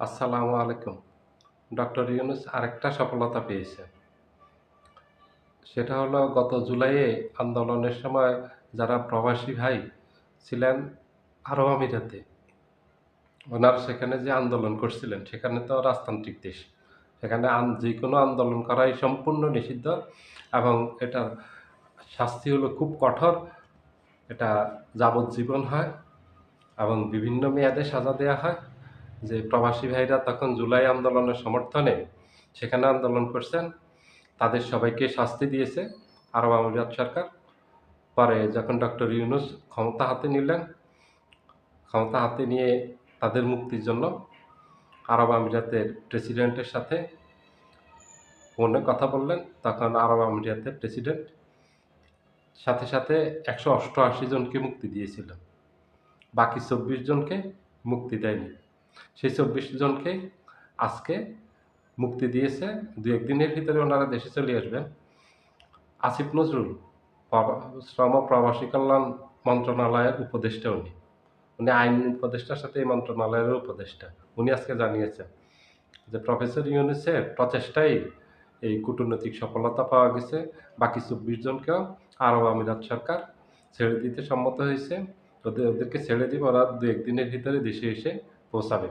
আসসালামু আলাইকুম। ডক্টর ইউনূস আরেকটা সফলতা পেয়েছে। সেটা হলো গত জুলাইয়ে আন্দোলনের সময় যারা প্রবাসী ভাই ছিলেন আরব আমিরাতে, ওনারা সেখানে যে আন্দোলন করছিলেন, সেখানে তো রাজতান্ত্রিক দেশ। সেখানে যেকোনো আন্দোলন করাই সম্পূর্ণ নিষিদ্ধ এবং এটার শাস্তি হলো খুব কঠোর। এটা যাবজ্জীবন হয় এবং বিভিন্ন মেয়াদে সাজা দেয়া হয়। যে প্রবাসী ভাইরা তখন জুলাই আন্দোলনের সমর্থনে সেখানে আন্দোলন করছেন, তাদের সবাইকে শাস্তি দিয়েছে আরব আমিরাত সরকার। পরে যখন ডক্টর ইউনূস ক্ষমতা হাতে নিলেন, ক্ষমতা হাতে নিয়ে তাদের মুক্তির জন্য আরব আমিরাতের প্রেসিডেন্টের সাথে ফোনে কথা বললেন। তখন আরব আমিরাতের প্রেসিডেন্ট সাথে সাথে ১৮৮ জনকে মুক্তি দিয়েছিল। বাকি ২৪ জনকে মুক্তি দেয়নি। সেই ২৪ জনকে আজকে মুক্তি দিয়েছে। ২-১ দিনের ভিতরে ওনারা দেশে চলে আসবেন। আসিফ নজরুল শ্রম প্রবাসী কল্যাণ মন্ত্রণালয়ের উপদেষ্টা উনি। উনি আইন উপদেষ্টার সাথে এই মন্ত্রণালয়ের উপদেষ্টা। উনি আজকে জানিয়েছেন যে প্রফেসর ইউনূসের প্রচেষ্টায় এই কূটনৈতিক সফলতা পাওয়া গেছে। বাকি ২৪ জনকেও আরব আমিরাত সরকার ছেড়ে দিতে সম্মত হয়েছে। ওদেরকে ছেড়ে দিবে, ওরা ২-১ দিনের ভিতরে দেশে এসে পৌঁছাবে।